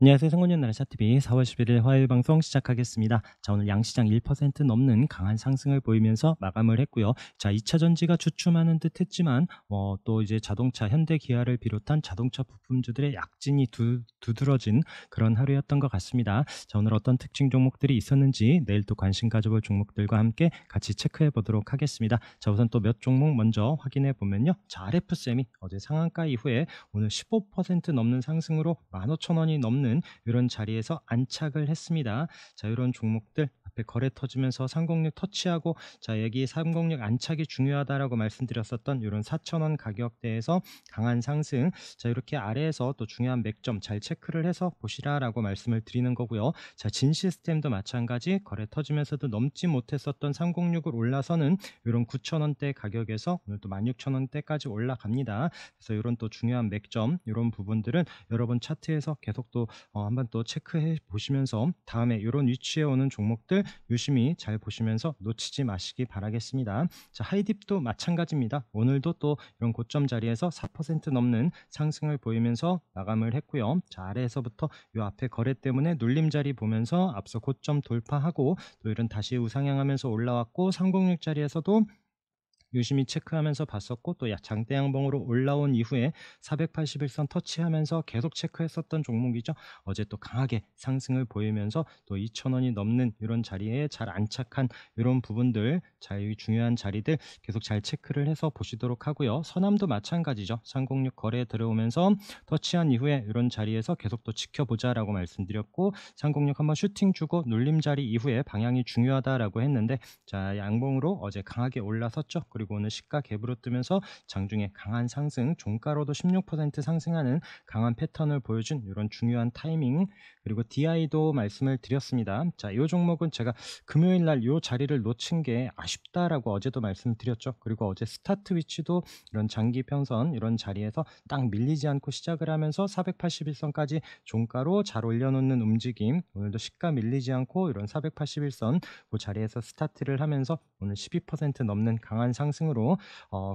안녕하세요. 상권의 나라 차트비 4월 11일 화요일 방송 시작하겠습니다. 자, 오늘 양시장 1% 넘는 강한 상승을 보이면서 마감을 했고요. 자, 2차 전지가 주춤하는 듯 했지만 또 이제 자동차 현대 기아를 비롯한 자동차 부품주들의 약진이 두드러진 그런 하루였던 것 같습니다. 자, 오늘 어떤 특징 종목들이 있었는지 내일 또 관심 가져볼 종목들과 함께 같이 체크해 보도록 하겠습니다. 자, 우선 또 몇 종목 먼저 확인해 보면요. 자, RF세미 어제 상한가 이후에 오늘 15% 넘는 상승으로 15,000원이 넘는 이런 자리에서 안착을 했습니다. 자, 이런 종목들 앞에 거래 터지면서 306 터치하고, 자, 여기 306 안착이 중요하다라고 말씀드렸었던 이런 4,000원 가격대에서 강한 상승. 자, 이렇게 아래에서 또 중요한 맥점 잘 체크를 해서 보시라라고 말씀을 드리는 거고요. 자, 진 시스템도 마찬가지 거래 터지면서도 넘지 못했었던 306을 올라서는 이런 9,000원대 가격에서 오늘 또 16,000원대까지 올라갑니다. 그래서 이런 또 중요한 맥점, 이런 부분들은 여러분 차트에서 계속 또 한번 또 체크해 보시면서 다음에 이런 위치에 오는 종목들 유심히 잘 보시면서 놓치지 마시기 바라겠습니다. 자, 하이딥도 마찬가지입니다. 오늘도 또 이런 고점 자리에서 4% 넘는 상승을 보이면서 마감을 했고요. 자, 아래에서부터 이 앞에 거래 때문에 눌림 자리 보면서 앞서 고점 돌파하고 또 이런 다시 우상향하면서 올라왔고, 306 자리에서도 유심히 체크하면서 봤었고, 또 장대 양봉으로 올라온 이후에 481선 터치하면서 계속 체크했었던 종목이죠. 어제 또 강하게 상승을 보이면서 또 2,000원이 넘는 이런 자리에 잘 안착한 이런 부분들, 잘 중요한 자리들 계속 잘 체크를 해서 보시도록 하고요. 서남도 마찬가지죠. 306 거래에 들어오면서 터치한 이후에 이런 자리에서 계속 또 지켜보자라고 말씀드렸고, 306 한번 슈팅 주고 눌림 자리 이후에 방향이 중요하다라고 했는데, 자, 양봉으로 어제 강하게 올라섰죠. 그리고 오늘 시가 갭으로 뜨면서 장중에 강한 상승, 종가로도 16% 상승하는 강한 패턴을 보여준 이런 중요한 타이밍. 그리고 DI도 말씀을 드렸습니다. 자, 이 종목은 제가 금요일 날 이 자리를 놓친 게 아쉽다라고 어제도 말씀드렸죠. 그리고 어제 스타트 위치도 이런 장기 평선 이런 자리에서 딱 밀리지 않고 시작을 하면서 481선까지 종가로 잘 올려놓는 움직임. 오늘도 시가 밀리지 않고 이런 481선 그 자리에서 스타트를 하면서 오늘 12% 넘는 강한 상승으로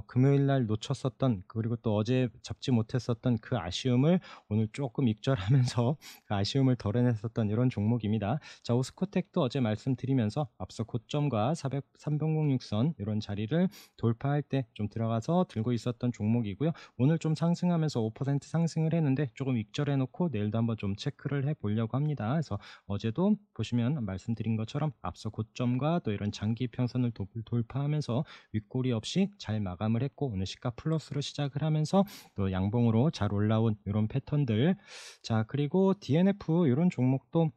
금요일 날 놓쳤었던, 그리고 또 어제 잡지 못했었던 그 아쉬움을 오늘 조금 익절하면서 그 아쉬움을 덜어냈었던 이런 종목입니다. 자, 오스코텍도 어제 말씀드리면서 앞서 고점과 3006선 이런 자리를 돌파할 때 좀 들어가서 들고 있었던 종목이고요. 오늘 좀 상승하면서 5% 상승을 했는데 조금 익절해 놓고 내일도 한번 좀 체크를 해 보려고 합니다. 그래서 어제도 보시면 말씀드린 것처럼 앞서 고점과 또 이런 장기 평선을 돌파하면서 윗꼬리 없이 잘 마감을 했고, 오늘 시가 플러스로 시작을 하면서 또 양봉으로 잘 올라온 이런 패턴들. 자, 그리고 DNF 이런 종목도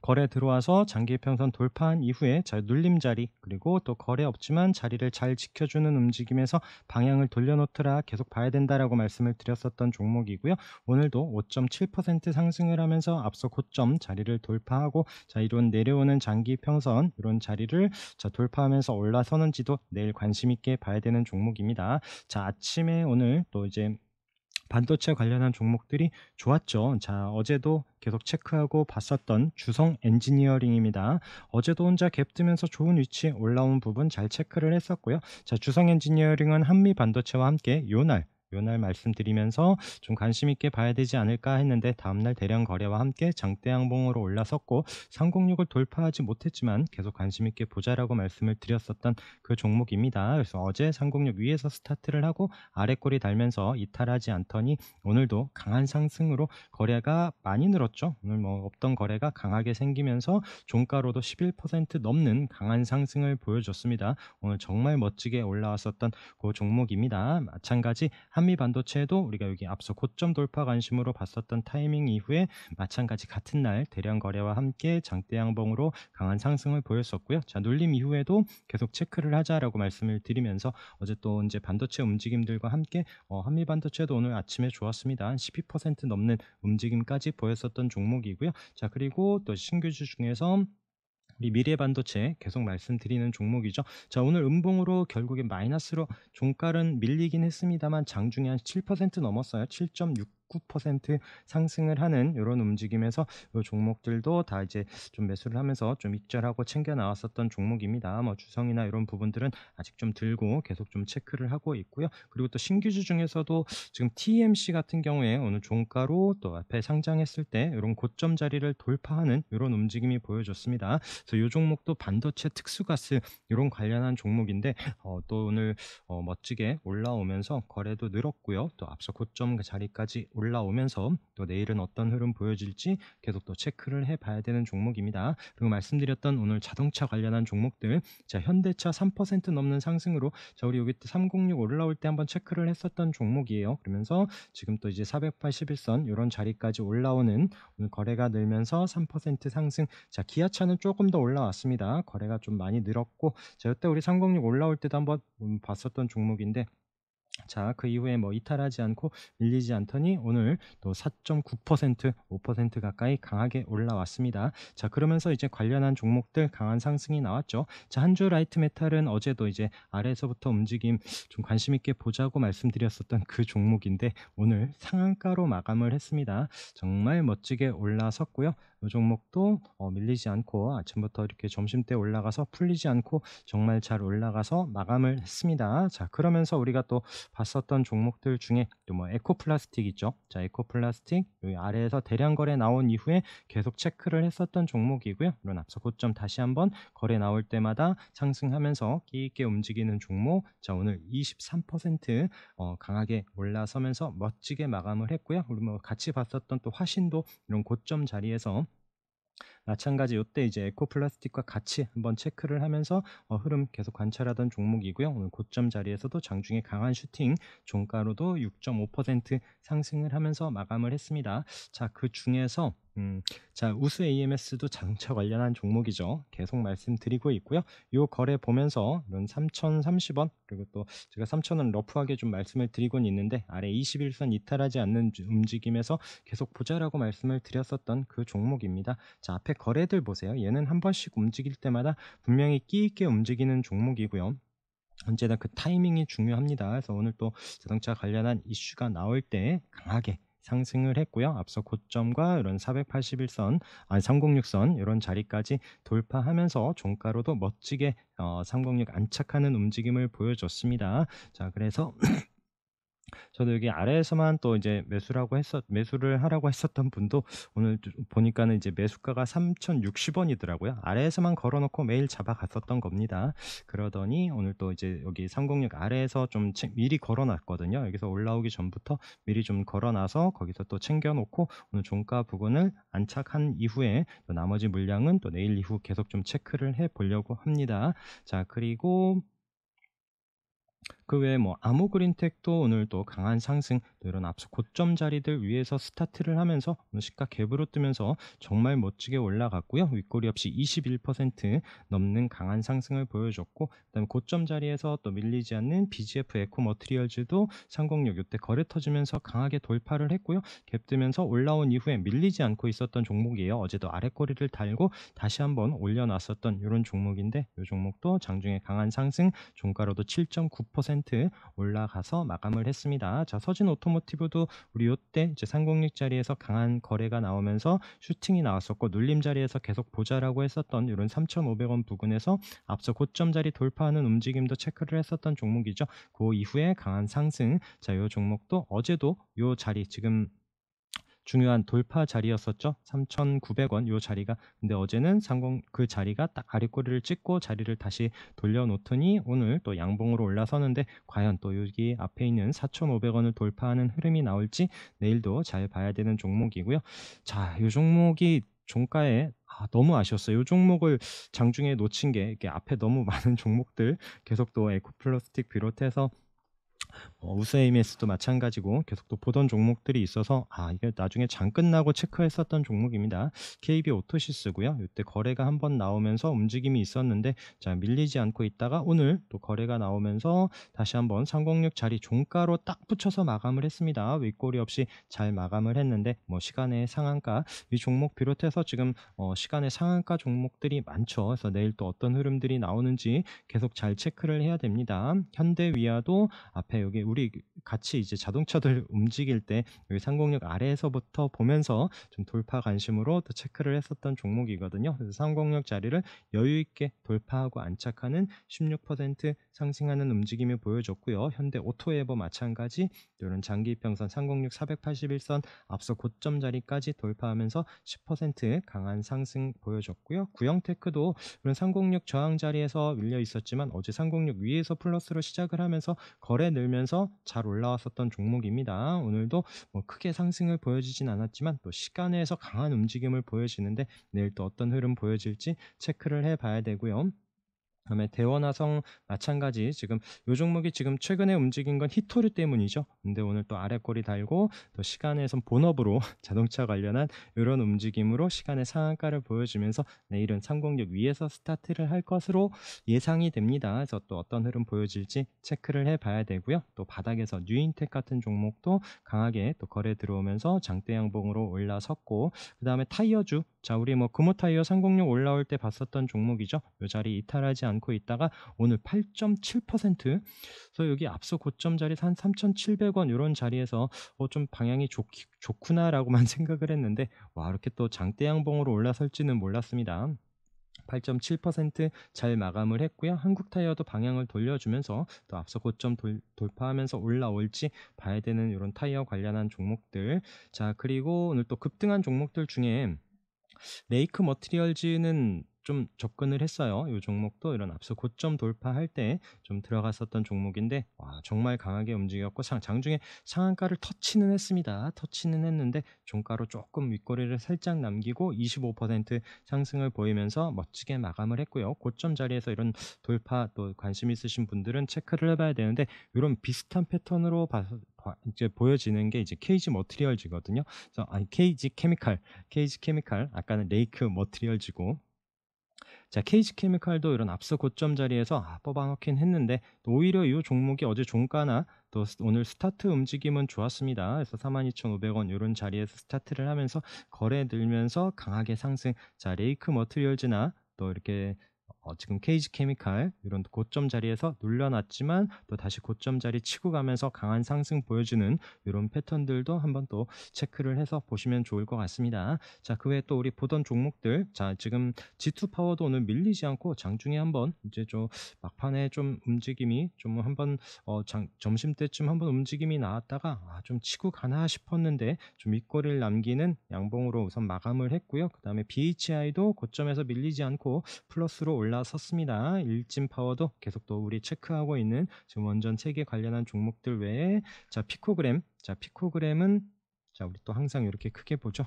거래 들어와서 장기 평선 돌파한 이후에 자, 눌림 자리, 그리고 또 거래 없지만 자리를 잘 지켜주는 움직임에서 방향을 돌려놓더라, 계속 봐야 된다라고 말씀을 드렸었던 종목이고요. 오늘도 5.7% 상승을 하면서 앞서 고점 자리를 돌파하고, 자, 이런 내려오는 장기 평선 이런 자리를 자, 돌파하면서 올라서는지도 내일 관심 있게 봐야 되는 종목입니다. 자, 아침에 오늘 또 이제 반도체 관련한 종목들이 좋았죠. 자, 어제도 계속 체크하고 봤었던 주성 엔지니어링입니다. 어제도 혼자 갭 뜨면서 좋은 위치에 올라온 부분 잘 체크를 했었고요. 자, 주성 엔지니어링은 한미 반도체와 함께 요날 말씀드리면서 좀 관심 있게 봐야 되지 않을까 했는데, 다음날 대량 거래와 함께 장대 양봉으로 올라섰고 306을 돌파하지 못했지만 계속 관심 있게 보자라고 말씀을 드렸었던 그 종목입니다. 그래서 어제 306 위에서 스타트를 하고 아래 꼬리 달면서 이탈하지 않더니 오늘도 강한 상승으로 거래가 많이 늘었죠. 오늘 뭐 없던 거래가 강하게 생기면서 종가로도 11% 넘는 강한 상승을 보여줬습니다. 오늘 정말 멋지게 올라왔었던 그 종목입니다. 마찬가지 한미 반도체도 우리가 여기 앞서 고점 돌파 관심으로 봤었던 타이밍 이후에 마찬가지 같은 날 대량 거래와 함께 장대 양봉으로 강한 상승을 보였었고요. 자, 눌림 이후에도 계속 체크를 하자라고 말씀을 드리면서 어제 또 이제 반도체 움직임들과 함께 한미 반도체도 오늘 아침에 좋았습니다. 한 12% 넘는 움직임까지 보였었던 종목이고요. 자, 그리고 또 신규주 중에서 우리 미래반도체 계속 말씀드리는 종목이죠. 자, 오늘 음봉으로 결국에 마이너스로 종가는 밀리긴 했습니다만 장중에 한 7% 넘었어요. 7.6 19% 상승을 하는 이런 움직임에서 이 종목들도 다 이제 좀 매수를 하면서 좀 익절하고 챙겨 나왔었던 종목입니다. 뭐 주성이나 이런 부분들은 아직 좀 들고 계속 좀 체크를 하고 있고요. 그리고 또 신규주 중에서도 지금 TMC 같은 경우에 오늘 종가로 또 앞에 상장했을 때 이런 고점 자리를 돌파하는 이런 움직임이 보여졌습니다. 그래서 이 종목도 반도체 특수가스 이런 관련한 종목인데 또 오늘 멋지게 올라오면서 거래도 늘었고요. 또 앞서 고점 그 자리까지 올라오면서 또 내일은 어떤 흐름 보여질지 계속 또 체크를 해봐야 되는 종목입니다. 그리고 말씀드렸던 오늘 자동차 관련한 종목들, 자 현대차 3% 넘는 상승으로 자 우리 여기 306 올라올 때 한번 체크를 했었던 종목이에요. 그러면서 지금 또 이제 481선 이런 자리까지 올라오는 오늘 거래가 늘면서 3% 상승. 자 기아차는 조금 더 올라왔습니다. 거래가 좀 많이 늘었고 자 이때 우리 306 올라올 때도 한번 봤었던 종목인데 자, 그 이후에 뭐 이탈하지 않고 밀리지 않더니 오늘 또 4.9%, 5% 가까이 강하게 올라왔습니다. 자, 그러면서 이제 관련한 종목들 강한 상승이 나왔죠. 자, 한주 라이트 메탈은 어제도 이제 아래에서부터 움직임 좀 관심 있게 보자고 말씀드렸었던 그 종목인데 오늘 상한가로 마감을 했습니다. 정말 멋지게 올라섰고요. 이 종목도 밀리지 않고 아침부터 이렇게 점심때 올라가서 풀리지 않고 정말 잘 올라가서 마감을 했습니다. 자, 그러면서 우리가 또 봤었던 종목들 중에 또 뭐 에코플라스틱 있죠. 자, 에코플라스틱 여기 아래에서 대량 거래 나온 이후에 계속 체크를 했었던 종목이고요. 이런 앞서 고점 다시 한번 거래 나올 때마다 상승하면서 끼 있게 움직이는 종목. 자, 오늘 23% 강하게 올라서면서 멋지게 마감을 했고요. 우리 뭐 같이 봤었던 또 화신도 이런 고점 자리에서 마찬가지 이때 이제 에코플라스틱과 같이 한번 체크를 하면서 흐름 계속 관찰하던 종목이고요. 오늘 고점 자리에서도 장중에 강한 슈팅 종가로도 6.5% 상승을 하면서 마감을 했습니다. 자, 그 중에서 자 우수 AMS도 자동차 관련한 종목이죠. 계속 말씀드리고 있고요. 요 거래 보면서 이런 3,030원 그리고 또 제가 3,000원 러프하게 좀 말씀을 드리곤 있는데 아래 21선 이탈하지 않는 움직임에서 계속 보자라고 말씀을 드렸었던 그 종목입니다. 자 앞에 거래들 보세요. 얘는 한 번씩 움직일 때마다 분명히 끼 있게 움직이는 종목이고요. 언제나 그 타이밍이 중요합니다. 그래서 오늘 또 자동차 관련한 이슈가 나올 때 강하게 상승을 했고요. 앞서 고점과 이런 481선, 306선 이런 자리까지 돌파하면서 종가로도 멋지게 306 안착하는 움직임을 보여줬습니다. 자, 그래서 저도 여기 아래에서만 또 이제 매수를 하라고 했었던 분도 오늘 보니까는 이제 매수가가 3,060원이더라고요. 아래에서만 걸어놓고 매일 잡아갔었던 겁니다. 그러더니 오늘 또 이제 여기 306 아래에서 좀 미리 걸어놨거든요. 여기서 올라오기 전부터 미리 좀 걸어놔서 거기서 또 챙겨놓고 오늘 종가 부근을 안착한 이후에 또 나머지 물량은 또 내일 이후 계속 좀 체크를 해 보려고 합니다. 자, 그리고 그 외에 뭐 아모그린텍도 오늘 또 강한 상승, 또 이런 앞서 고점 자리들 위에서 스타트를 하면서 오늘 시가 갭으로 뜨면서 정말 멋지게 올라갔고요. 윗꼬리 없이 21% 넘는 강한 상승을 보여줬고, 그다음에 고점 자리에서 또 밀리지 않는 BGF 에코 머티리얼즈도 306 이때 거래 터지면서 강하게 돌파를 했고요. 갭 뜨면서 올라온 이후에 밀리지 않고 있었던 종목이에요. 어제도 아래꼬리를 달고 다시 한번 올려놨었던 이런 종목인데 이 종목도 장중에 강한 상승, 종가로도 7.9% 올라가서 마감을 했습니다. 자, 서진 오토모티브도 우리 요때 이제 306 자리에서 강한 거래가 나오면서 슈팅이 나왔었고 눌림 자리에서 계속 보자라고 했었던 이런 3,500원 부근에서 앞서 고점 자리 돌파하는 움직임도 체크를 했었던 종목이죠. 그 이후에 강한 상승. 자, 요 종목도 어제도 요 자리 지금 중요한 돌파 자리였었죠. 3,900원 요 자리가. 근데 어제는 그 자리가 딱 아랫꼬리를 찍고 자리를 다시 돌려놓더니 오늘 또 양봉으로 올라서는데 과연 또 여기 앞에 있는 4,500원을 돌파하는 흐름이 나올지 내일도 잘 봐야 되는 종목이고요. 자, 이 종목이 종가에 너무 아쉬웠어요. 이 종목을 장중에 놓친 게 이게 앞에 너무 많은 종목들 계속 또 에코플라스틱 비롯해서 우수 AMS도 마찬가지고 계속 또 보던 종목들이 있어서 이게 나중에 장 끝나고 체크했었던 종목입니다. KB 오토시스고요. 이때 거래가 한번 나오면서 움직임이 있었는데 자 밀리지 않고 있다가 오늘 또 거래가 나오면서 다시 한번 306 자리 종가로 딱 붙여서 마감을 했습니다. 윗꼬리 없이 잘 마감을 했는데 뭐 시간의 상한가 이 종목 비롯해서 지금 시간의 상한가 종목들이 많죠. 그래서 내일 또 어떤 흐름들이 나오는지 계속 잘 체크를 해야 됩니다. 현대위아도 앞에 앞에 여기 우리 같이 이제 자동차들 움직일 때 여기 306 아래에서부터 보면서 좀 돌파 관심으로 또 체크를 했었던 종목이거든요. 그래서 306 자리를 여유 있게 돌파하고 안착하는 16% 상승하는 움직임을 보여줬고요. 현대 오토에버 마찬가지 이런 장기 이평선 306 481선 앞서 고점 자리까지 돌파하면서 10% 강한 상승 보여줬고요. 구형테크도 그런 306 저항 자리에서 밀려 있었지만 어제 306 위에서 플러스로 시작을 하면서 거래 늘면서 잘 올라왔었던 종목입니다. 오늘도 뭐 크게 상승을 보여주진 않았지만 또 시간에서 강한 움직임을 보여지는데 내일 또 어떤 흐름 보여질지 체크를 해봐야 되고요. 그다음에 대원화성 마찬가지 지금 요 종목이 지금 최근에 움직인 건 히토류 때문이죠. 근데 오늘 또 아래 꼬리 달고 또 시간에선 본업으로 자동차 관련한 이런 움직임으로 시간의 상한가를 보여주면서 내일은 306 위에서 스타트를 할 것으로 예상이 됩니다. 그래서 또 어떤 흐름 보여질지 체크를 해봐야 되고요. 또 바닥에서 뉴인텍 같은 종목도 강하게 또 거래 들어오면서 장대 양봉으로 올라섰고, 그 다음에 타이어주, 자 우리 뭐 금호타이어 306 올라올 때 봤었던 종목이죠. 이 자리 이탈하지 않고 있다가 오늘 8.7%, 그래서 여기 앞서 고점 자리 한 3,700원 이런 자리에서 좀 방향이 좋구나라고만 생각을 했는데 와 이렇게 또 장대 양봉으로 올라설지는 몰랐습니다. 8.7% 마감을 했고요. 한국타이어도 방향을 돌려주면서 또 앞서 고점 돌파하면서 올라올지 봐야 되는 이런 타이어 관련한 종목들. 자 그리고 오늘 또 급등한 종목들 중에 레이크 머티리얼즈는 좀 접근을 했어요. 이 종목도 이런 앞서 고점 돌파할 때 좀 들어갔었던 종목인데 와 정말 강하게 움직였고 장중에 상한가를 터치는 했습니다. 터치는 했는데 종가로 조금 윗꼬리를 살짝 남기고 25% 상승을 보이면서 멋지게 마감을 했고요. 고점 자리에서 이런 돌파 또 관심 있으신 분들은 체크를 해봐야 되는데 이런 비슷한 패턴으로 이제 보여지는 게 이제 케이지 머티리얼즈거든요. 그래서 케이지 케미칼, 아까는 레이크 머티리얼즈고, 자 케이지 케미칼도 이런 앞서 고점 자리에서 뽑아놓긴 했는데 또 오히려 이 종목이 어제 종가나 또 오늘 스타트 움직임은 좋았습니다. 그래서 42,500원 이런 자리에서 스타트를 하면서 거래 들면서 강하게 상승. 자 레이크 머티리얼즈나 또 이렇게 지금 케이지 케미칼 이런 고점 자리에서 눌려놨지만 또 다시 고점 자리 치고 가면서 강한 상승 보여주는 이런 패턴들도 한번 또 체크를 해서 보시면 좋을 것 같습니다. 자 그 외에 또 우리 보던 종목들, 자 지금 G2 파워도 오늘 밀리지 않고 장중에 한번 이제 좀 막판에 좀 움직임이 좀 한번 점심 때쯤 한번 움직임이 나왔다가 좀 치고 가나 싶었는데 좀 윗꼬리를 남기는 양봉으로 우선 마감을 했고요. 그 다음에 BHI도 고점에서 밀리지 않고 플러스로 올라섰습니다. 일진 파워도 계속 또 우리 체크하고 있는 지금 원전 체계 관련한 종목들 외에 자 피코그램은 자 우리 또 항상 이렇게 크게 보죠.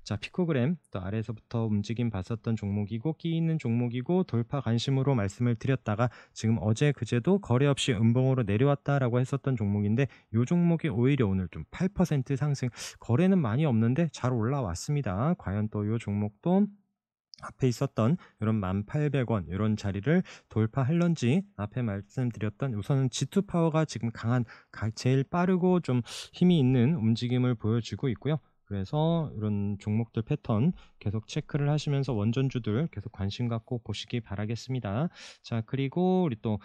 자 피코그램 또 아래에서부터 움직임 봤었던 종목이고 끼 있는 종목이고 돌파 관심으로 말씀을 드렸다가 지금 어제 그제도 거래 없이 음봉으로 내려왔다라고 했었던 종목인데 이 종목이 오히려 오늘 좀 8% 상승, 거래는 많이 없는데 잘 올라왔습니다. 과연 또 이 종목도 앞에 있었던 이런 1,800원 이런 자리를 돌파할런지 앞에 말씀드렸던 우선은 G2 파워가 지금 강한 제일 빠르고 좀 힘이 있는 움직임을 보여주고 있고요. 그래서 이런 종목들 패턴 계속 체크를 하시면서 원전주들 계속 관심 갖고 보시기 바라겠습니다. 자 그리고 우리 또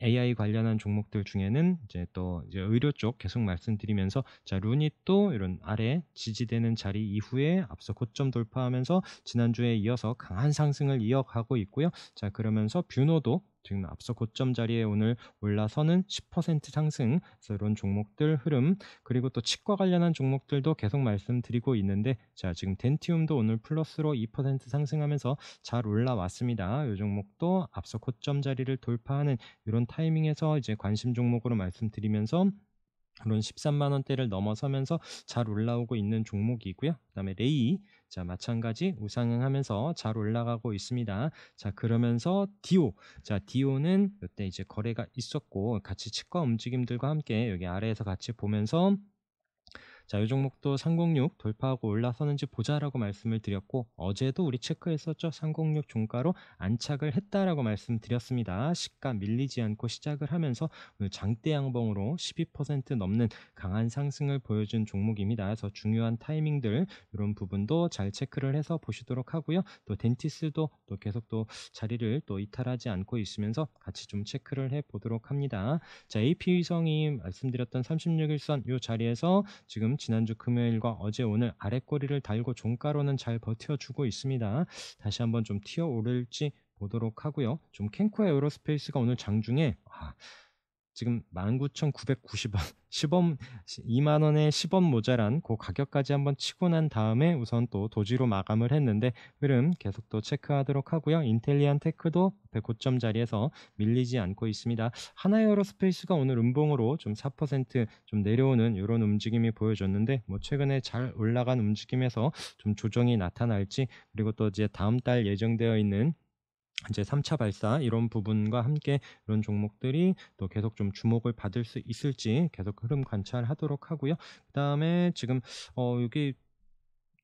AI 관련한 종목들 중에는 이제 의료 쪽 계속 말씀드리면서 자 루닛도 이런 아래 지지되는 자리 이후에 앞서 고점 돌파하면서 지난주에 이어서 강한 상승을 이어가고 있고요. 자 그러면서 뷰노도 지금 앞서 고점 자리에 오늘 올라서는 10% 상승, 그래서 이런 종목들 흐름, 그리고 또 치과 관련한 종목들도 계속 말씀드리고 있는데 자 지금 덴티움도 오늘 플러스로 2% 상승하면서 잘 올라왔습니다. 이 종목도 앞서 고점 자리를 돌파하는 이런 타이밍에서 이제 관심 종목으로 말씀드리면서 그런 13만 원대를 넘어서면서 잘 올라오고 있는 종목이고요. 그다음에 레이, 자 마찬가지 우상향하면서 잘 올라가고 있습니다. 자 그러면서 자 디오는 이때 이제 거래가 있었고 같이 치과 움직임들과 함께 여기 아래에서 같이 보면서 자, 이 종목도 306 돌파하고 올라서는지 보자라고 말씀을 드렸고, 어제도 우리 체크했었죠. 306 종가로 안착을 했다라고 말씀드렸습니다. 시가 밀리지 않고 시작을 하면서 오늘 장대 양봉으로 12% 넘는 강한 상승을 보여준 종목입니다. 그래서 중요한 타이밍들 이런 부분도 잘 체크를 해서 보시도록 하고요. 또 덴티스도 또 계속 또 자리를 또 이탈하지 않고 있으면서 같이 좀 체크를 해 보도록 합니다. 자, AP위성이 말씀드렸던 36일선 이 자리에서 지금 지난주 금요일과 어제 오늘 아랫꼬리를 달고 종가로는 잘 버텨주고 있습니다. 다시 한번 좀 튀어 오를지 보도록 하고요. 좀 캔코의 에어로스페이스가 오늘 장중에 지금 19,990원 10원 2만원에 10원 모자란 그 가격까지 한번 치고 난 다음에 우선 또 도지로 마감을 했는데 흐름 계속 또 체크하도록 하고요. 인텔리안 테크도 고점 자리에서 밀리지 않고 있습니다. 하나에어로스페이스가 오늘 음봉으로 좀 4% 내려오는 이런 움직임이 보여줬는데 뭐 최근에 잘 올라간 움직임에서 좀 조정이 나타날지, 그리고 또 이제 다음 달 예정되어 있는 이제 3차 발사 이런 부분과 함께 이런 종목들이 또 계속 좀 주목을 받을 수 있을지 계속 흐름 관찰하도록 하고요. 그 다음에 지금 여기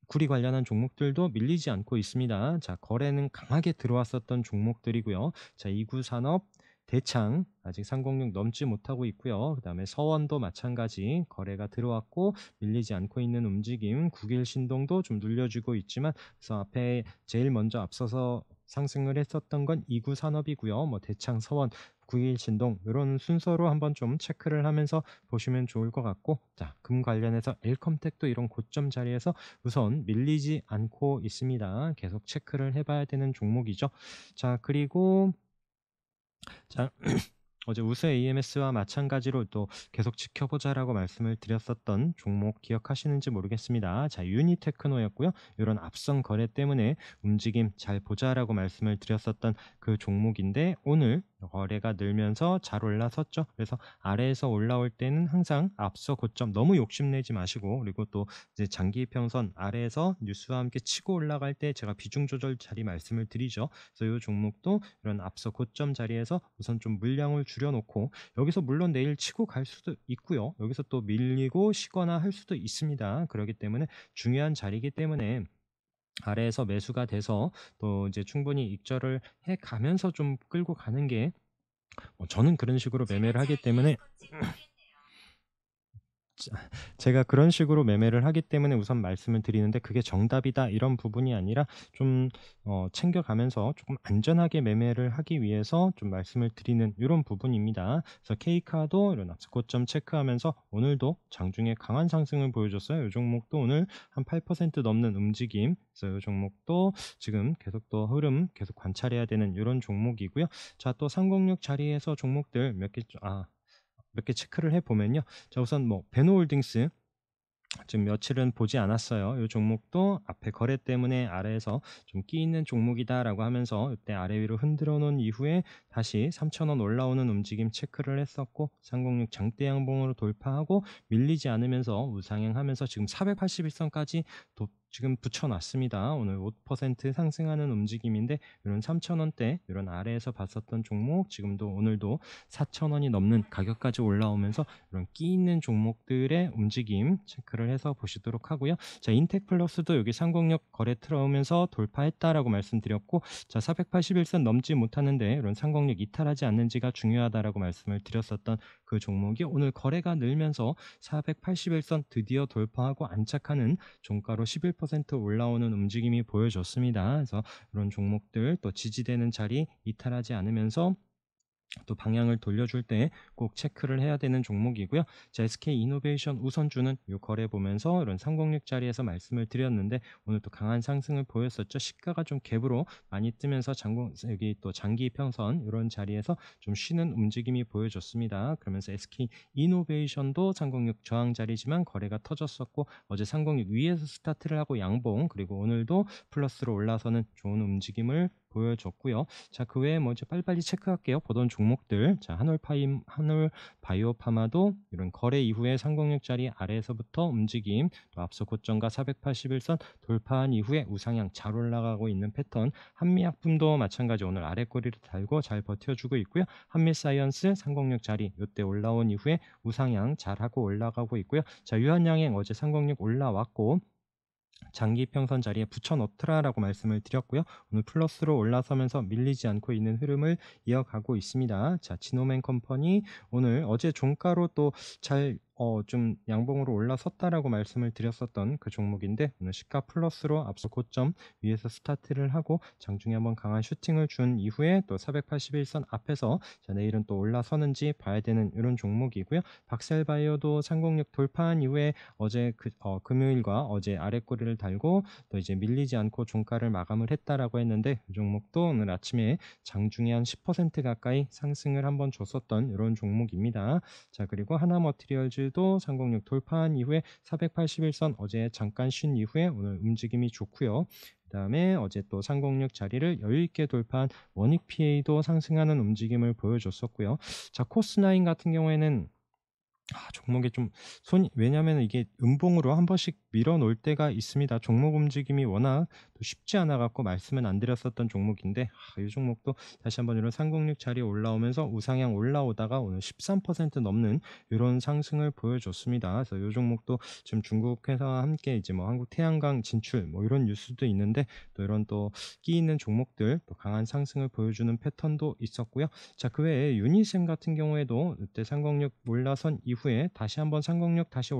구리 관련한 종목들도 밀리지 않고 있습니다. 자, 거래는 강하게 들어왔었던 종목들이고요. 자, 이구산업, 대창 아직 306 넘지 못하고 있고요. 그 다음에 서원도 마찬가지 거래가 들어왔고 밀리지 않고 있는 움직임, 국일신동도 좀 눌려주고 있지만, 그래서 앞에 제일 먼저 앞서서 상승을 했었던 건 이구산업이고요. 뭐 대창, 서원, 9일신동 이런 순서로 한번 좀 체크를 하면서 보시면 좋을 것 같고, 자, 금 관련해서 엘컴텍도 이런 고점 자리에서 우선 밀리지 않고 있습니다. 계속 체크를 해봐야 되는 종목이죠. 자, 그리고 자, 어제 우수 AMS와 마찬가지로 또 계속 지켜보자라고 말씀을 드렸었던 종목 기억하시는지 모르겠습니다. 자, 유니테크노였고요. 이런 앞선 거래 때문에 움직임 잘 보자라고 말씀을 드렸었던 그 종목인데 오늘 거래가 늘면서 잘 올라섰죠. 그래서 아래에서 올라올 때는 항상 앞서 고점 너무 욕심내지 마시고, 그리고 또 이제 장기 평선 아래에서 뉴스와 함께 치고 올라갈 때 제가 비중 조절 자리 말씀을 드리죠. 그래서 이 종목도 이런 앞서 고점 자리에서 우선 좀 물량을 줄여놓고, 여기서 물론 내일 치고 갈 수도 있고요. 여기서 또 밀리고 쉬거나 할 수도 있습니다. 그렇기 때문에 중요한 자리이기 때문에 아래에서 매수가 돼서 또 이제 충분히 익절을 해 가면서 좀 끌고 가는 게, 저는 그런 식으로 매매를 하기 때문에 제가 그런 식으로 매매를 하기 때문에 우선 말씀을 드리는데, 그게 정답이다 이런 부분이 아니라 좀 챙겨가면서 조금 안전하게 매매를 하기 위해서 좀 말씀을 드리는 이런 부분입니다. 그래서 K카도 이런 고점 체크하면서 오늘도 장중에 강한 상승을 보여줬어요. 이 종목도 오늘 한 8% 넘는 움직임. 그래서 이 종목도 지금 계속 또 흐름 계속 관찰해야 되는 이런 종목이고요. 자, 또 306 자리에서 종목들 몇 개 체크를 해보면요. 자, 우선 뭐 베노홀딩스 지금 며칠은 보지 않았어요. 이 종목도 앞에 거래 때문에 아래에서 좀 끼 있는 종목이다라고 하면서 이때 아래 위로 흔들어 놓은 이후에 다시 3,000원 올라오는 움직임 체크를 했었고, 306 장대 양봉으로 돌파하고 밀리지 않으면서 우상향하면서 지금 481선까지 지금 붙여놨습니다. 오늘 5% 상승하는 움직임인데, 이런 3,000원대 이런 아래에서 봤었던 종목 지금도 오늘도 4,000원이 넘는 가격까지 올라오면서 이런 끼 있는 종목들의 움직임 체크를 해서 보시도록 하고요. 자, 인텍플러스도 여기 306 거래 틀어오면서 돌파했다라고 말씀드렸고, 자, 481선 넘지 못하는데 이런 306 이탈하지 않는지가 중요하다라고 말씀을 드렸었던 그 종목이 오늘 거래가 늘면서 481선 드디어 돌파하고 안착하는 종가로 11% 올라오는 움직임이 보여줬습니다. 그래서 이런 종목들 또 지지되는 자리 이탈하지 않으면서 또 방향을 돌려줄 때 꼭 체크를 해야 되는 종목이고요. 자, SK 이노베이션 우선주는 이 거래 보면서 이런 306 자리에서 말씀을 드렸는데 오늘 또 강한 상승을 보였었죠. 시가가 좀 갭으로 많이 뜨면서 여기 또 장기 평선 이런 자리에서 좀 쉬는 움직임이 보여줬습니다. 그러면서 SK 이노베이션도 306 저항 자리지만 거래가 터졌었고, 어제 306 위에서 스타트를 하고 양봉, 그리고 오늘도 플러스로 올라서는 좋은 움직임을 보여줬고요. 자, 그 외에 뭐 이제 빨리빨리 체크할게요. 보던 종목들. 자, 한올 바이오파마도 이런 거래 이후에 상공육자리 아래에서부터 움직임, 또 앞서 고점과 481선 돌파한 이후에 우상향 잘 올라가고 있는 패턴. 한미약품도 마찬가지 오늘 아래 꼬리를 달고 잘 버텨주고 있고요. 한미사이언스 상공육 자리 이때 올라온 이후에 우상향 잘하고 올라가고 있고요. 자, 유한양행 어제 상공육 올라왔고 장기 평선 자리에 붙여넣더라라고 말씀을 드렸고요. 오늘 플러스로 올라서면서 밀리지 않고 있는 흐름을 이어가고 있습니다. 자, 지노맨 컴퍼니 오늘 어제 종가로 또 잘 좀 양봉으로 올라섰다라고 말씀을 드렸었던 그 종목인데 오늘 시가 플러스로 앞서 고점 위에서 스타트를 하고 장중에 한번 강한 슈팅을 준 이후에 또 481선 앞에서 자, 내일은 또 올라서는지 봐야 되는 이런 종목이고요. 박셀바이오도 상공육 돌파한 이후에 어제 금요일과 어제 아랫꼬리를 달고 또 이제 밀리지 않고 종가를 마감을 했다라고 했는데 이 종목도 오늘 아침에 장중에 한 10% 가까이 상승을 한번 줬었던 이런 종목입니다. 자, 그리고 하나머티리얼즈도 상공육 돌파한 이후에 481선 어제 잠깐 쉰 이후에 오늘 움직임이 좋고요. 그 다음에 어제 또 상공육 자리를 여유있게 돌파한 원익PA도 상승하는 움직임을 보여줬었고요. 자, 코스나인 같은 경우에는 종목에 좀 손이 왜냐하면 이게 음봉으로 한 번씩 밀어 놓을 때가 있습니다. 종목 움직임이 워낙 또 쉽지 않아 갖고 말씀은 안 드렸었던 종목인데 이 종목도 다시 한번 이런 상공육 자리에 올라오면서 우상향 올라오다가 오늘 13% 넘는 이런 상승을 보여줬습니다. 그래서 이 종목도 지금 중국 회사와 함께 이제 뭐 한국 태양광 진출 뭐 이런 뉴스도 있는데 또 이런 또 끼 있는 종목들 또 강한 상승을 보여주는 패턴도 있었고요. 자, 그 외에 유니셈 같은 경우에도 이때 상공육 올라선 이후에 다시 한번 상공육 다시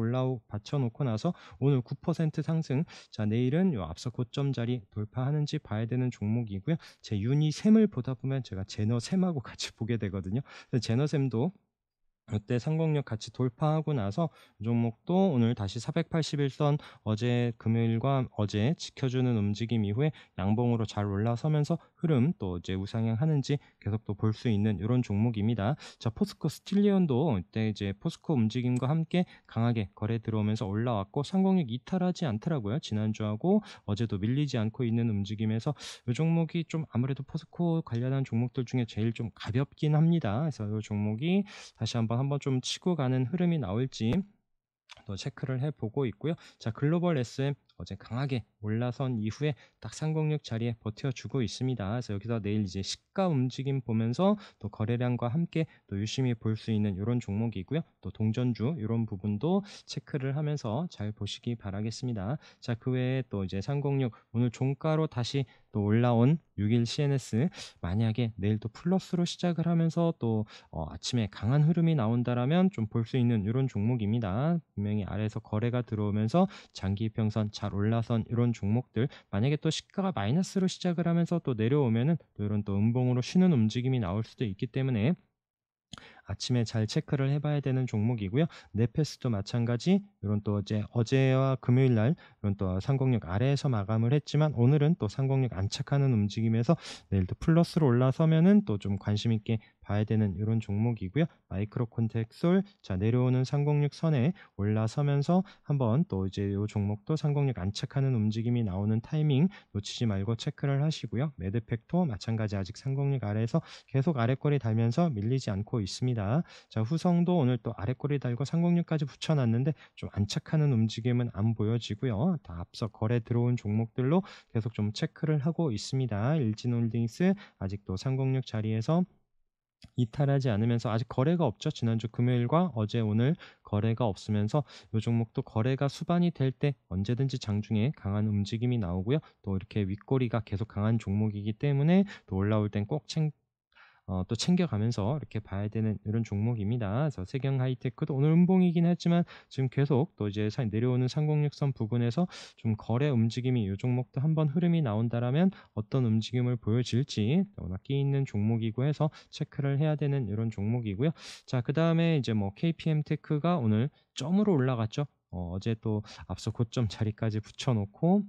받쳐놓고 나서 오늘 9% 상승. 자, 내일은 요 앞서 고점 자리 돌파하는지 봐야 되는 종목이고요. 제 유니셈을 보다 보면 제가 제너셈하고 같이 보게 되거든요. 제너셈도 이때 상공력 같이 돌파하고 나서 이 종목도 오늘 다시 481선 어제 금요일과 어제 지켜주는 움직임 이후에 양봉으로 잘 올라서면서 흐름 또 이제 우상향 하는지 계속 또 볼 수 있는 이런 종목입니다. 자, 포스코 스틸리온도 이때 이제 포스코 움직임과 함께 강하게 거래 들어오면서 올라왔고 상공력 이탈하지 않더라고요. 지난주하고 어제도 밀리지 않고 있는 움직임에서 이 종목이 좀 아무래도 포스코 관련한 종목들 중에 제일 좀 가볍긴 합니다. 그래서 이 종목이 다시 한번 좀 치고 가는 흐름이 나올지 또 체크를 해보고 있고요. 자, 글로벌 SM 어제 강하게 올라선 이후에 딱 상공육 자리에 버텨주고 있습니다. 그래서 여기서 내일 이제 시가 움직임 보면서 또 거래량과 함께 또 유심히 볼 수 있는 이런 종목이고요. 또 동전주 이런 부분도 체크를 하면서 잘 보시기 바라겠습니다. 자, 그 외에 또 이제 상공육 오늘 종가로 다시 또 올라온 6일 CNS 만약에 내일 또 플러스로 시작을 하면서 또 아침에 강한 흐름이 나온다라면 좀 볼 수 있는 이런 종목입니다. 분명히 아래에서 거래가 들어오면서 장기 평선 잘 올라선 이런 종목들 만약에 또 시가가 마이너스로 시작을 하면서 또 내려오면은 또 이런 또 음봉으로 쉬는 움직임이 나올 수도 있기 때문에 아침에 잘 체크를 해봐야 되는 종목이고요. 네페스도 마찬가지 이런 또 어제와 금요일 날 이런 또 상공력 아래에서 마감을 했지만 오늘은 또 상공력 안착하는 움직임에서 내일 또 플러스로 올라서면은 또 좀 관심 있게 봐야 되는 이런 종목이고요. 마이크로 콘텍솔 자, 내려오는 상공력 선에 올라서면서 한번 또 이제 이 종목도 상공력 안착하는 움직임이 나오는 타이밍 놓치지 말고 체크를 하시고요. 매드팩도 마찬가지 아직 상공력 아래에서 계속 아래꼬리 달면서 밀리지 않고 있습니다. 자, 후성도 오늘 또 아래꼬리 달고 상공력까지 붙여놨는데 좀 안착하는 움직임은 안 보여지고요. 다 앞서 거래 들어온 종목들로 계속 좀 체크를 하고 있습니다. 일진홀딩스 아직도 상공력 자리에서 이탈하지 않으면서 아직 거래가 없죠. 지난주 금요일과 어제 오늘 거래가 없으면서 이 종목도 거래가 수반이 될 때 언제든지 장중에 강한 움직임이 나오고요. 또 이렇게 윗꼬리가 계속 강한 종목이기 때문에 또 올라올 땐 꼭 또 챙겨가면서 이렇게 봐야 되는 이런 종목입니다. 그래서 세경 하이테크도 오늘 음봉이긴 했지만 지금 계속 또 이제 내려오는 상공육선 부근에서 좀 거래 움직임이 이 종목도 한번 흐름이 나온다라면 어떤 움직임을 보여질지 워낙 끼 있는 종목이고 해서 체크를 해야 되는 이런 종목이고요. 자, 그 다음에 이제 뭐 KPM 테크가 오늘 점으로 올라갔죠. 어제 또 앞서 고점 자리까지 붙여놓고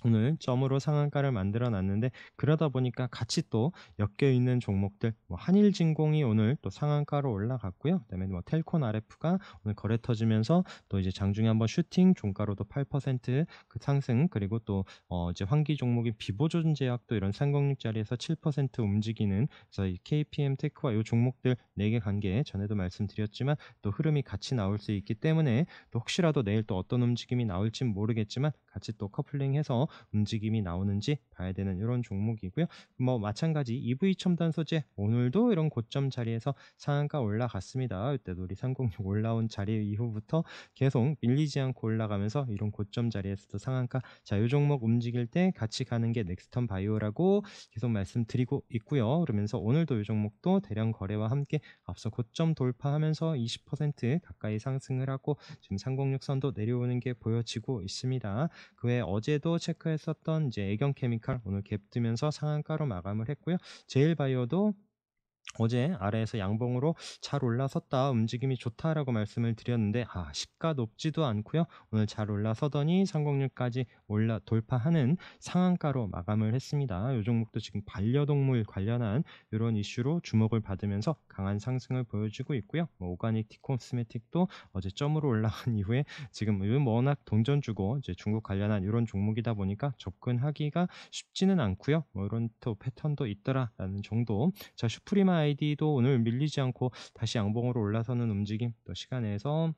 오늘 점으로 상한가를 만들어 놨는데, 그러다 보니까 같이 또 엮여 있는 종목들, 뭐 한일진공이 오늘 또 상한가로 올라갔고요. 그다음에 뭐 텔콘 RF가 오늘 거래 터지면서 또 이제 장중에 한번 슈팅, 종가로도 8%그 상승, 그리고 또 이제 환기 종목인 비보존제약도 이런 306 자리에서 7% 움직이는, 그래서 이 KPM 테크와 이 종목들 4개 관계 전에도 말씀드렸지만 또 흐름이 같이 나올 수 있기 때문에, 또 혹시라도 내일 또 어떤 움직임이 나올진 모르겠지만 같이 또 커플링해서 움직임이 나오는지 봐야 되는 이런 종목이고요. 뭐 마찬가지 EV 첨단 소재 오늘도 이런 고점 자리에서 상한가 올라갔습니다. 이때도 우리 306 올라온 자리 이후부터 계속 밀리지 않고 올라가면서 이런 고점 자리에서도 상한가, 자, 이 종목 움직일 때 같이 가는 게 넥스턴 바이오라고 계속 말씀드리고 있고요. 그러면서 오늘도 이 종목도 대량 거래와 함께 앞서 고점 돌파하면서 20% 가까이 상승을 하고 지금 306선도 내려오는 게 보여지고 있습니다. 그 외에 어제도 체크했었던 이제 애경 케미칼 오늘 갭 뜨면서 상한가로 마감을 했고요. 제일바이오도 어제 아래에서 양봉으로 잘 올라섰다, 움직임이 좋다라고 말씀을 드렸는데, 시가 높지도 않고요. 오늘 잘 올라서더니 306까지 올라 돌파하는 상한가로 마감을 했습니다. 이 종목도 지금 반려동물 관련한 이런 이슈로 주목을 받으면서 강한 상승을 보여주고 있고요. 뭐 오가닉 티코스메틱도 어제 점으로 올라간 이후에 지금 워낙 동전주고 이제 중국 관련한 이런 종목이다 보니까 접근하기가 쉽지는 않고요. 뭐 이런 또 패턴도 있더라라는 정도. 자, 슈프리마 아이디도 오늘 밀리지 않고 다시 양봉으로 올라서는 움직임, 또 시간에서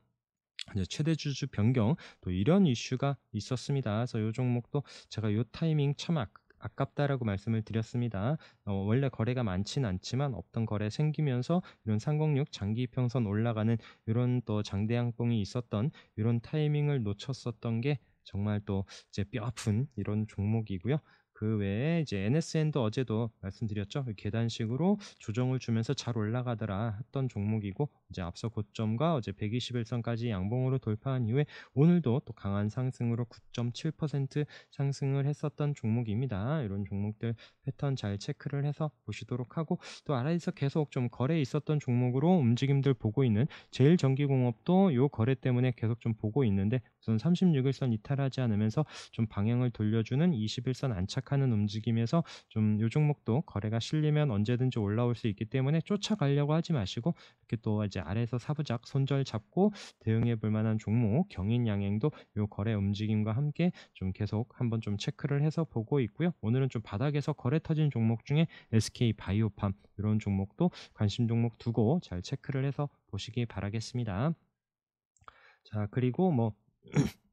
이제 최대 주주 변경, 또 이런 이슈가 있었습니다. 그래서 이 종목도 제가 이 타이밍 참 아깝다라고 말씀을 드렸습니다. 원래 거래가 많지는 않지만 없던 거래 생기면서 이런 306 장기 평선 올라가는 이런 또 장대양봉이 있었던 이런 타이밍을 놓쳤었던 게 정말 또 이제 뼈아픈 이런 종목이고요. 그 외에 이제 NSN도 어제도 말씀드렸죠. 계단식으로 조정을 주면서 잘 올라가더라 했던 종목이고, 이제 앞서 고점과 어제 121선까지 양봉으로 돌파한 이후에 오늘도 또 강한 상승으로 9.7% 상승을 했었던 종목입니다. 이런 종목들 패턴 잘 체크를 해서 보시도록 하고, 또 아래에서 계속 좀 거래 있었던 종목으로 움직임들 보고 있는 제일전기공업도 요 거래 때문에 계속 좀 보고 있는데, 우선 36일선 이탈하지 않으면서 좀 방향을 돌려주는 21선 안착하는 움직임에서 좀 요 종목도 거래가 실리면 언제든지 올라올 수 있기 때문에 쫓아가려고 하지 마시고, 이렇게 또 이제 아래에서 사부작 손절 잡고 대응해 볼 만한 종목 경인양행도 요 거래 움직임과 함께 좀 계속 한번 좀 체크를 해서 보고 있고요. 오늘은 좀 바닥에서 거래 터진 종목 중에 SK 바이오팜 이런 종목도 관심 종목 두고 잘 체크를 해서 보시기 바라겠습니다. 자, 그리고 뭐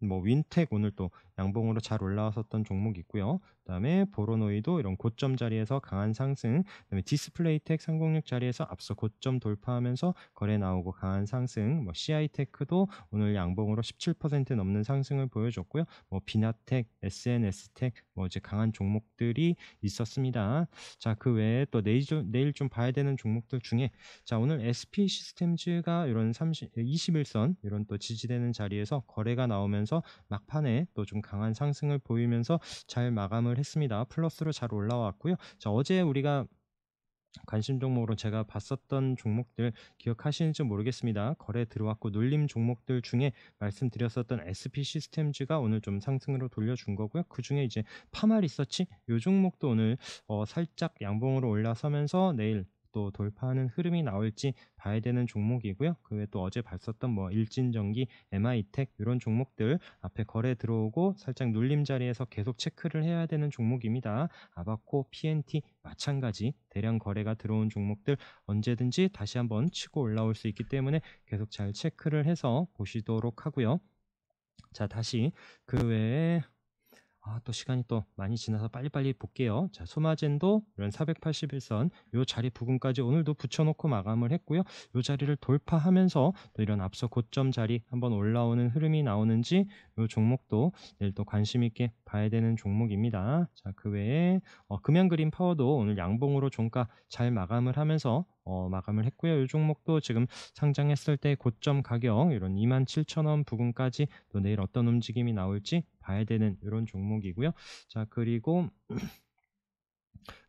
윈텍 오늘 또 양봉으로 잘 올라왔었던 종목 있고요. 그다음에 보로노이도 이런 고점 자리에서 강한 상승, 그다음에 디스플레이텍 306 자리에서 앞서 고점 돌파하면서 거래 나오고 강한 상승, 뭐 CI테크도 오늘 양봉으로 17% 넘는 상승을 보여줬고요. 뭐 비나텍, SNS텍 뭐 이제 강한 종목들이 있었습니다. 자, 그 외에 또 내일 좀 봐야 되는 종목들 중에, 자, 오늘 SP 시스템즈가 이런 21선 이런 또 지지되는 자리에서 거래가 나오면서 막판에 또 좀 강한 상승을 보이면서 잘 마감을 했습니다. 플러스로 잘 올라왔고요. 자, 어제 우리가 관심 종목으로 제가 봤었던 종목들 기억하시는지 모르겠습니다. 거래 들어왔고 눌림 종목들 중에 말씀드렸었던 SP 시스템즈가 오늘 좀 상승으로 돌려준 거고요. 그 중에 이제 파마 리서치 이 종목도 오늘 살짝 양봉으로 올라서면서 내일 또 돌파하는 흐름이 나올지 봐야 되는 종목이고요. 그 외에 또 어제 봤었던 뭐 일진전기, MI텍 이런 종목들 앞에 거래 들어오고 살짝 눌림 자리에서 계속 체크를 해야 되는 종목입니다. 아바코, PNT 마찬가지 대량 거래가 들어온 종목들 언제든지 다시 한번 치고 올라올 수 있기 때문에 계속 잘 체크를 해서 보시도록 하고요. 자, 다시 그 외에 또 시간이 또 많이 지나서 빨리빨리 볼게요. 자, 소마젠도 이런 481선 요 자리 부근까지 오늘도 붙여놓고 마감을 했고요. 요 자리를 돌파하면서 또 이런 앞서 고점 자리 한번 올라오는 흐름이 나오는지 요 종목도 내일 또 관심 있게 봐야 되는 종목입니다. 자, 그 외에 금양그린 파워도 오늘 양봉으로 종가 잘 마감을 하면서 마감을 했고요. 이 종목도 지금 상장했을 때 고점 가격 이런 27,000원 부근까지 또 내일 어떤 움직임이 나올지 봐야 되는 이런 종목이고요. 자, 그리고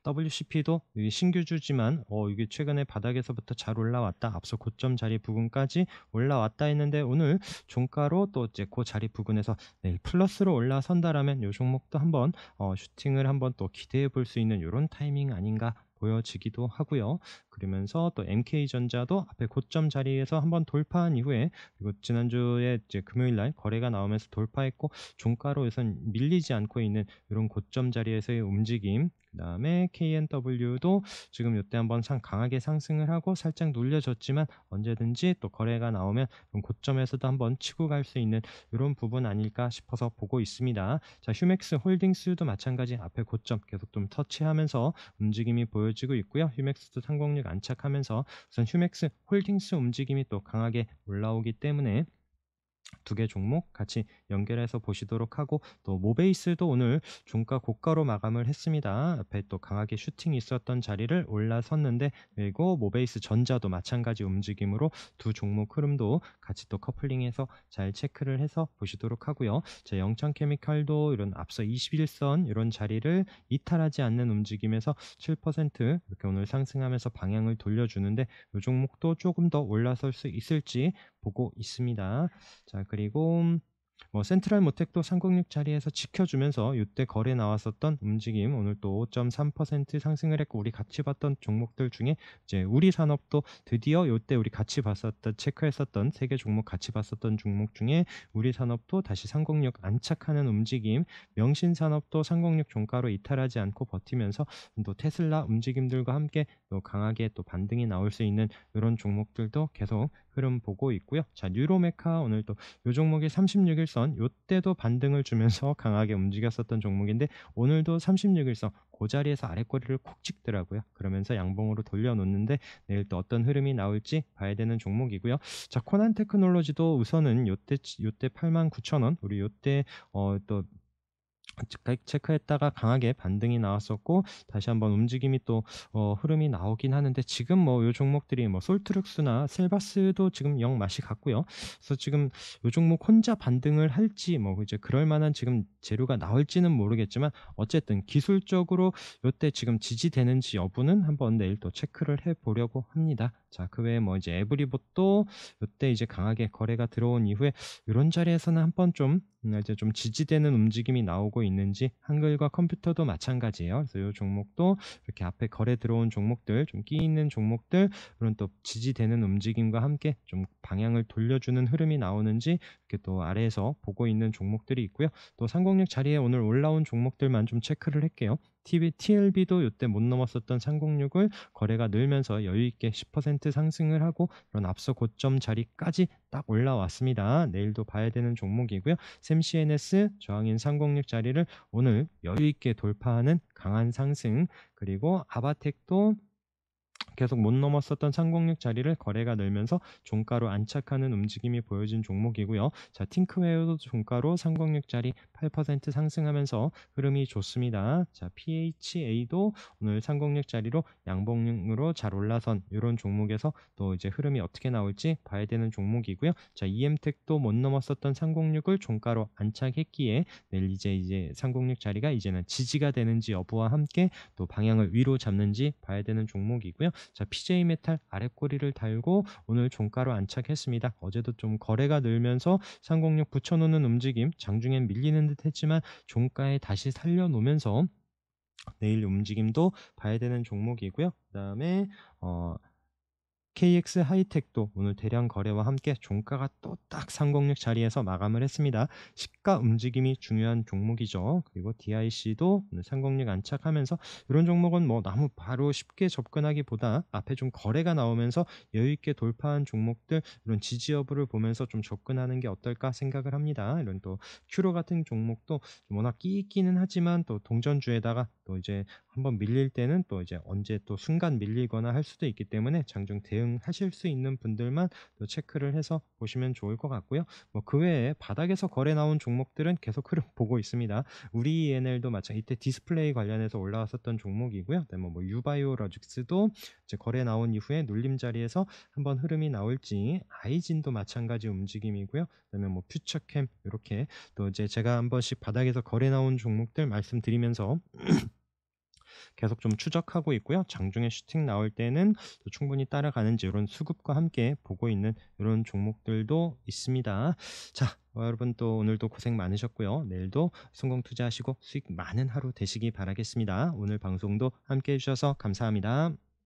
WCP도 신규주지만 이게 최근에 바닥에서부터 잘 올라왔다. 앞서 고점 자리 부근까지 올라왔다 했는데 오늘 종가로 또 이제 그 자리 부근에서 내일 플러스로 올라선다라면 요 종목도 한번 슈팅을 한번 또 기대해 볼 수 있는 요런 타이밍 아닌가 보여지기도 하고요. 그러면서 또 MK전자도 앞에 고점 자리에서 한번 돌파한 이후에, 그리고 지난주에 이제 금요일 날 거래가 나오면서 돌파했고 종가로 우선 밀리지 않고 있는 이런 고점 자리에서의 움직임, 그다음에 KNW도 지금 이때 한번 강하게 상승을 하고 살짝 눌려졌지만 언제든지 또 거래가 나오면 그럼 고점에서도 한번 치고 갈 수 있는 이런 부분 아닐까 싶어서 보고 있습니다. 자, 휴맥스 홀딩스도 마찬가지 앞에 고점 계속 좀 터치하면서 움직임이 보여지고 있고요. 휴맥스도 상공률 안착하면서 우선 휴맥스 홀딩스 움직임이 또 강하게 올라오기 때문에 두 개 종목 같이 연결해서 보시도록 하고, 또 모베이스도 오늘 종가 고가로 마감을 했습니다. 앞에 또 강하게 슈팅이 있었던 자리를 올라섰는데, 그리고 모베이스 전자도 마찬가지 움직임으로 두 종목 흐름도 같이 또 커플링해서 잘 체크를 해서 보시도록 하고요. 자, 영창케미칼도 이런 앞서 21선 이런 자리를 이탈하지 않는 움직임에서 7% 이렇게 오늘 상승하면서 방향을 돌려주는데, 이 종목도 조금 더 올라설 수 있을지 보고 있습니다. 자, 그리고 센트럴 모텍도 306 자리에서 지켜주면서 이때 거래 나왔었던 움직임 오늘 또 5.3% 상승을 했고, 우리 같이 봤던 종목들 중에 이제 우리산업도 드디어 이때 우리 같이 봤었던 체크했었던 세 개 종목 같이 봤었던 종목 중에 우리산업도 다시 306 안착하는 움직임, 명신산업도 306 종가로 이탈하지 않고 버티면서 또 테슬라 움직임들과 함께 또 강하게 또 반등이 나올 수 있는 이런 종목들도 계속 흐름 보고 있고요. 자, 뉴로메카 오늘 또 요 종목이 36일선 요때도 반등을 주면서 강하게 움직였었던 종목인데, 오늘도 36일선 그 자리에서 아랫꼬리를 콕 찍더라고요. 그러면서 양봉으로 돌려놓는데 내일 또 어떤 흐름이 나올지 봐야 되는 종목이고요. 자, 코난 테크놀로지도 우선은 요때 89,000원, 우리 요때 또 체크했다가 강하게 반등이 나왔었고, 다시 한번 움직임이 또 흐름이 나오긴 하는데, 지금 요 종목들이 솔트룩스나 셀바스도 지금 영 맛이 같고요. 그래서 지금 요 종목 혼자 반등을 할지 이제 그럴 만한 지금 재료가 나올지는 모르겠지만, 어쨌든 기술적으로 요때 지금 지지되는지 여부는 한번 내일 또 체크를 해 보려고 합니다. 자, 그 외에 이제 에브리봇도 요때 이제 강하게 거래가 들어온 이후에 이런 자리에서는 한번 좀 이제 좀 지지되는 움직임이 나오고 있는지, 한글과 컴퓨터도 마찬가지예요. 그래서 이 종목도 이렇게 앞에 거래 들어온 종목들, 좀 끼 있는 종목들, 그런 또 지지되는 움직임과 함께 좀 방향을 돌려주는 흐름이 나오는지 이렇게 또 아래에서 보고 있는 종목들이 있고요. 또 306 자리에 오늘 올라온 종목들만 좀 체크를 할게요. TLB도 이때 못 넘었었던 306을 거래가 늘면서 여유있게 10% 상승을 하고 이런 앞서 고점 자리까지 딱 올라왔습니다. 내일도 봐야 되는 종목이고요. 샘CNS 저항인 306 자리를 오늘 여유있게 돌파하는 강한 상승, 그리고 아바텍도 계속 못 넘었었던 306 자리를 거래가 늘면서 종가로 안착하는 움직임이 보여진 종목이고요. 자, 팅크웨어도 종가로 306 자리 8% 상승하면서 흐름이 좋습니다. 자, PHA도 오늘 306 자리로 양봉으로 잘 올라선 이런 종목에서 또 이제 흐름이 어떻게 나올지 봐야 되는 종목이고요. 자, EM텍도 못 넘었었던 306을 종가로 안착했기에 내일 이제 306 자리가 이제는 지지가 되는지 여부와 함께 또 방향을 위로 잡는지 봐야 되는 종목이고요. 자, PJ메탈 아랫꼬리를 달고 오늘 종가로 안착했습니다. 어제도 좀 거래가 늘면서 306 붙여놓는 움직임, 장중엔 밀리는 듯 했지만 종가에 다시 살려놓으면서 내일 움직임도 봐야 되는 종목이고요. 그 다음에 KX 하이텍도 오늘 대량 거래와 함께 종가가 또 딱 306 자리에서 마감을 했습니다. 시가 움직임이 중요한 종목이죠. 그리고 DIC도 오늘 306 안착하면서 이런 종목은 너무 바로 쉽게 접근하기보다 앞에 좀 거래가 나오면서 여유있게 돌파한 종목들, 이런 지지 여부를 보면서 좀 접근하는 게 어떨까 생각을 합니다. 이런 또 큐로 같은 종목도 좀 워낙 끼 있기는 하지만 또 동전주에다가 또 이제 한번 밀릴 때는 또 이제 언제 또 순간 밀리거나 할 수도 있기 때문에 장중 대응하실 수 있는 분들만 또 체크를 해서 보시면 좋을 것 같고요. 그 외에 바닥에서 거래 나온 종목들은 계속 흐름 보고 있습니다. 우리 ENL도 마찬가지, 이때 디스플레이 관련해서 올라왔었던 종목이고요. 그다음에 유바이오로직스도 이제 거래 나온 이후에 눌림 자리에서 한번 흐름이 나올지, 아이진도 마찬가지 움직임이고요. 그다음에 퓨처캠, 이렇게 또 이제 제가 한 번씩 바닥에서 거래 나온 종목들 말씀드리면서 계속 좀 추적하고 있고요. 장중에 슈팅 나올 때는 또 충분히 따라가는지 이런 수급과 함께 보고 있는 이런 종목들도 있습니다. 자, 여러분 또 오늘도 고생 많으셨고요. 내일도 성공 투자하시고 수익 많은 하루 되시기 바라겠습니다. 오늘 방송도 함께 해주셔서 감사합니다.